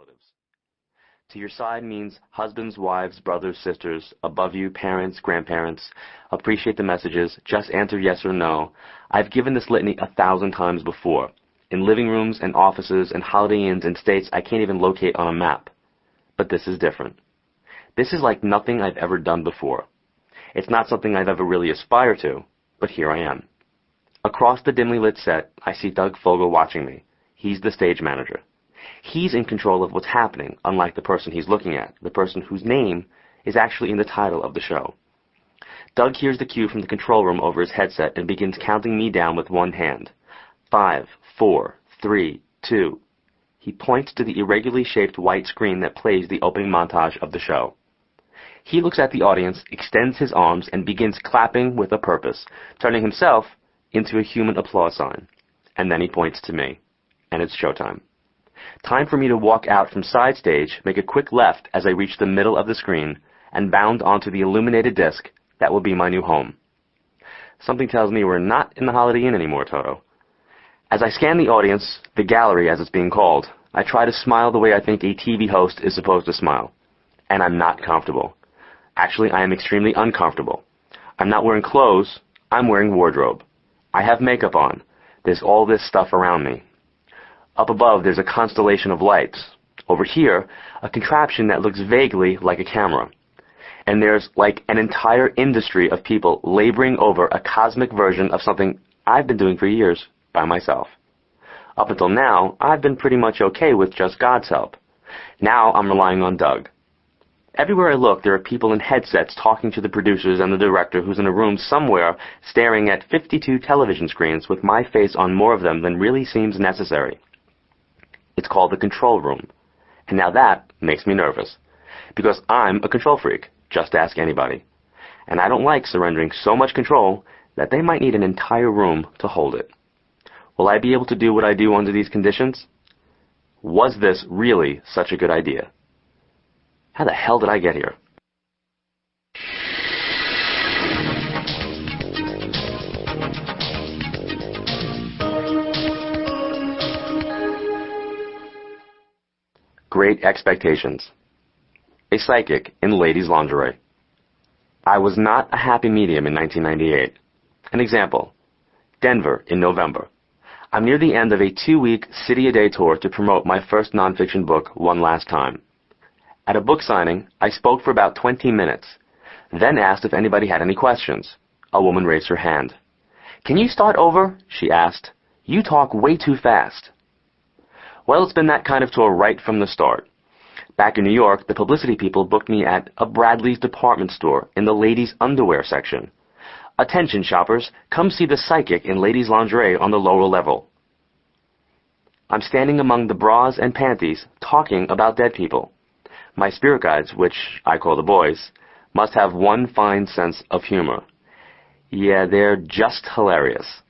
relatives. To your side means husbands, wives, brothers, sisters, above you, parents, grandparents. Appreciate the messages. Just answer yes or no. I've given this litany 1,000 times before. In living rooms and offices and Holiday Inns in states I can't even locate on a map. But this is different. This is like nothing I've ever done before. It's not something I've ever really aspired to, but here I am. Across the dimly lit set, I see Doug Fogel watching me. He's the stage manager. He's in control of what's happening, unlike the person he's looking at, the person whose name is actually in the title of the show. Doug hears the cue from the control room over his headset and begins counting me down with one hand. 5, 4, 3, 2. He points to the irregularly shaped white screen that plays the opening montage of the show. He looks at the audience, extends his arms, and begins clapping with a purpose, turning himself into a human applause sign. And then he points to me. And it's showtime. Time for me to walk out from side stage, make a quick left as I reach the middle of the screen, and bound onto the illuminated disc that will be my new home. Something tells me we're not in the Holiday Inn anymore, Toto. As I scan the audience, the gallery as it's being called, I try to smile the way I think a TV host is supposed to smile. And I'm not comfortable. Actually, I am extremely uncomfortable. I'm not wearing clothes, I'm wearing wardrobe. I have makeup on. There's all this stuff around me. Up above, there's a constellation of lights. Over here, a contraption that looks vaguely like a camera. And there's like an entire industry of people laboring over a cosmic version of something I've been doing for years by myself. Up until now, I've been pretty much okay with just God's help. Now I'm relying on Doug. Everywhere I look, there are people in headsets talking to the producers and the director who's in a room somewhere staring at 52 television screens with my face on more of them than really seems necessary. It's called the control room. And now that makes me nervous. Because I'm a control freak. Just ask anybody. And I don't like surrendering so much control that they might need an entire room to hold it. Will I be able to do what I do under these conditions? Was this really such a good idea? How the hell did I get here? Great Expectations. A psychic in ladies' lingerie. I was not a happy medium in 1998. An example. Denver in November. I'm near the end of a 2-week city-a-day tour to promote my first nonfiction book, One Last Time. At a book signing, I spoke for about 20 minutes, then asked if anybody had any questions. A woman raised her hand. "Can you start over?" she asked. "You talk way too fast." Well, it's been that kind of tour right from the start. Back in New York, the publicity people booked me at a Bradley's department store in the ladies' underwear section. "Attention, shoppers, come see the psychic in ladies' lingerie on the lower level." I'm standing among the bras and panties talking about dead people. My spirit guides, which I call the boys, must have one fine sense of humor. Yeah, they're just hilarious.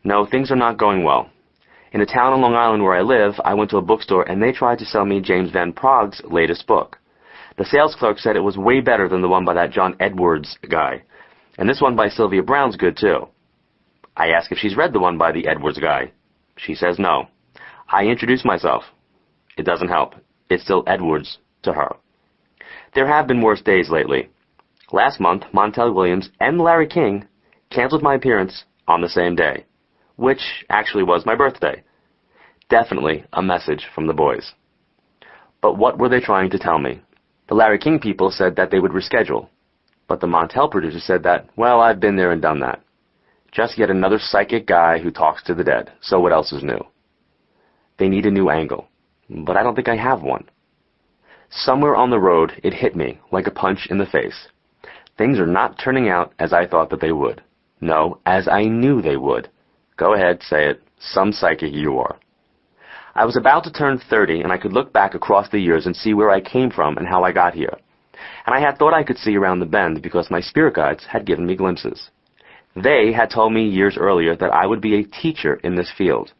No, things are not going well. In a town on Long Island where I live, I went to a bookstore and they tried to sell me James Van Prague's latest book. The sales clerk said it was way better than the one by that John Edwards guy. And this one by Sylvia Browne's good too. I ask if she's read the one by the Edwards guy. She says no. I introduce myself. It doesn't help. It's still Edwards to her. There have been worse days lately. Last month, Montel Williams and Larry King canceled my appearance on the same day, which actually was my birthday. Definitely a message from the boys. But what were they trying to tell me? The Larry King people said that they would reschedule. But the Montel producer said that, well, I've been there and done that. Just yet another psychic guy who talks to the dead. So what else is new? They need a new angle. But I don't think I have one. Somewhere on the road, it hit me like a punch in the face. Things are not turning out as I thought that they would. No, as I knew they would. Go ahead, say it. Some psychic you are. I was about to turn 30, and I could look back across the years and see where I came from and how I got here. And I had thought I could see around the bend because my spirit guides had given me glimpses. They had told me years earlier that I would be a teacher in this field.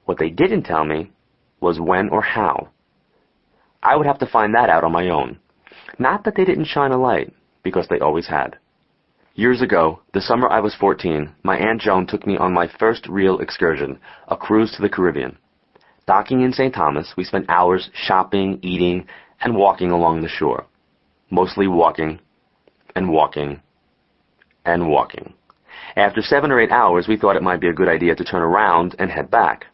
What they didn't tell me was when or how. I would have to find that out on my own. Not that they didn't shine a light, because they always had. Years ago, the summer I was 14, my Aunt Joan took me on my first real excursion, a cruise to the Caribbean. Docking in St. Thomas, we spent hours shopping, eating, and walking along the shore. Mostly walking, and walking, and walking. After 7 or 8 hours, we thought it might be a good idea to turn around and head back.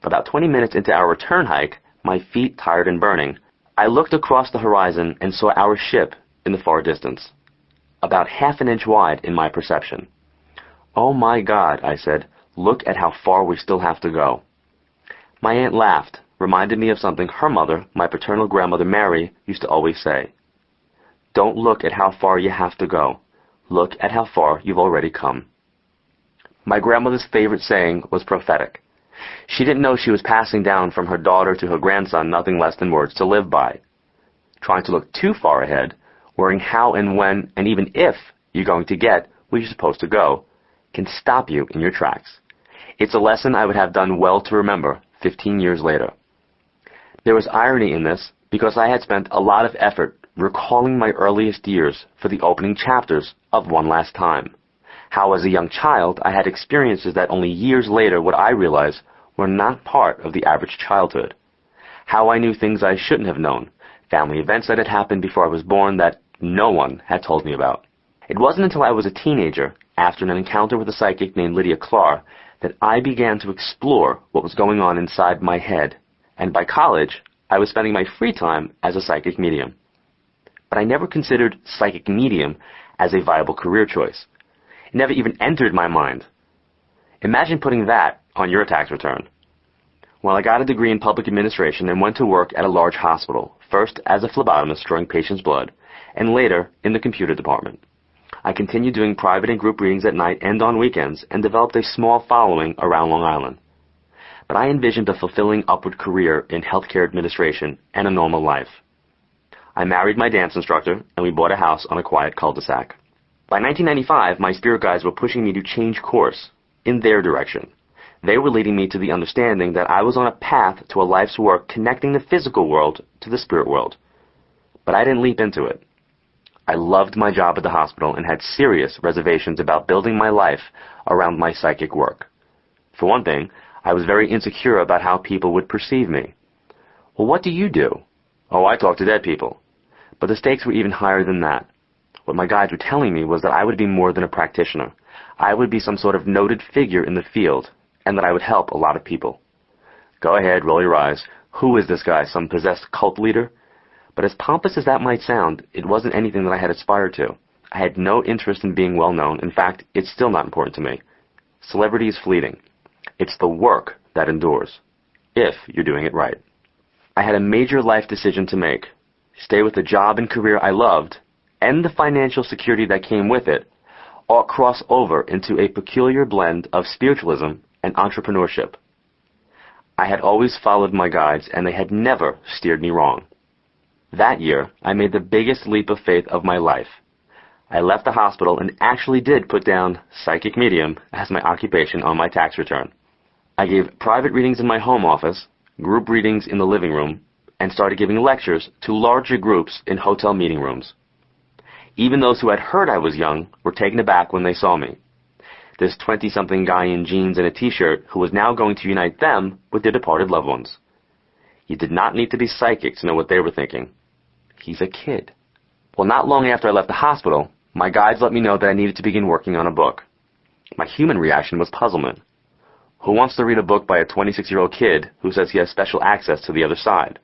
About 20 minutes into our return hike, my feet tired and burning, I looked across the horizon and saw our ship in the far distance, about half an inch wide in my perception. "Oh my God," I said, "look at how far we still have to go." My aunt laughed, reminded me of something her mother, my paternal grandmother Mary, used to always say. "Don't look at how far you have to go. Look at how far you've already come." My grandmother's favorite saying was prophetic. She didn't know she was passing down from her daughter to her grandson nothing less than words to live by. Trying to look too far ahead, worrying how and when and even if you're going to get where you're supposed to go, can stop you in your tracks. It's a lesson I would have done well to remember 15 years later. There was irony in this because I had spent a lot of effort recalling my earliest years for the opening chapters of One Last Time. How as a young child I had experiences that only years later would I realize were not part of the average childhood. How I knew things I shouldn't have known, family events that had happened before I was born that no one had told me about. It wasn't until I was a teenager, after an encounter with a psychic named Lydia Clark, that I began to explore what was going on inside my head, and by college, I was spending my free time as a psychic medium. But I never considered psychic medium as a viable career choice. It never even entered my mind. Imagine putting that on your tax return. Well, I got a degree in public administration and went to work at a large hospital, first as a phlebotomist drawing patients' blood, and later in the computer department. I continued doing private and group readings at night and on weekends and developed a small following around Long Island. But I envisioned a fulfilling upward career in healthcare administration and a normal life. I married my dance instructor and we bought a house on a quiet cul-de-sac. By 1995, my spirit guides were pushing me to change course in their direction. They were leading me to the understanding that I was on a path to a life's work connecting the physical world to the spirit world. But I didn't leap into it. I loved my job at the hospital and had serious reservations about building my life around my psychic work. For one thing, I was very insecure about how people would perceive me. "Well, what do you do?" "Oh, I talk to dead people." But the stakes were even higher than that. What my guides were telling me was that I would be more than a practitioner. I would be some sort of noted figure in the field, and that I would help a lot of people. Go ahead, roll your eyes. Who is this guy, some possessed cult leader? But as pompous as that might sound, it wasn't anything that I had aspired to. I had no interest in being well known. In fact, it's still not important to me. Celebrity is fleeting. It's the work that endures, if you're doing it right. I had a major life decision to make. Stay with the job and career I loved, and the financial security that came with it, or cross over into a peculiar blend of spiritualism and entrepreneurship. I had always followed my guides, and they had never steered me wrong. That year, I made the biggest leap of faith of my life. I left the hospital and actually did put down psychic medium as my occupation on my tax return. I gave private readings in my home office, group readings in the living room, and started giving lectures to larger groups in hotel meeting rooms. Even those who had heard I was young were taken aback when they saw me. This 20-something guy in jeans and a t-shirt who was now going to unite them with their departed loved ones. You did not need to be psychic to know what they were thinking. He's a kid. Well, not long after I left the hospital, my guides let me know that I needed to begin working on a book. My human reaction was puzzlement. Who wants to read a book by a 26-year-old kid who says he has special access to the other side?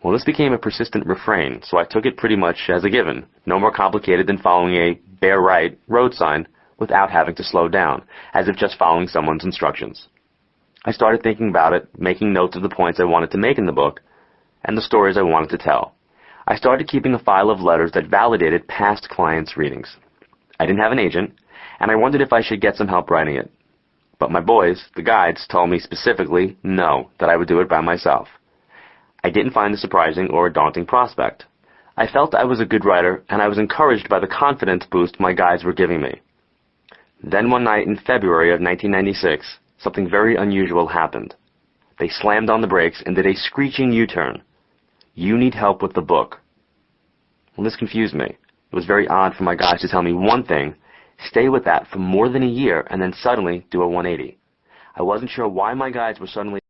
Well, this became a persistent refrain, so I took it pretty much as a given, no more complicated than following a bear right road sign without having to slow down, as if just following someone's instructions. I started thinking about it, making notes of the points I wanted to make in the book, and the stories I wanted to tell. I started keeping a file of letters that validated past clients' readings. I didn't have an agent, and I wondered if I should get some help writing it. But my boys, the guides, told me specifically no, that I would do it by myself. I didn't find this surprising or a daunting prospect. I felt I was a good writer, and I was encouraged by the confidence boost my guides were giving me. Then one night in February of 1996, something very unusual happened. They slammed on the brakes and did a screeching U-turn. "You need help with the book." Well, this confused me. It was very odd for my guides to tell me one thing, stay with that for more than a year, and then suddenly do a 180. I wasn't sure why my guides were suddenly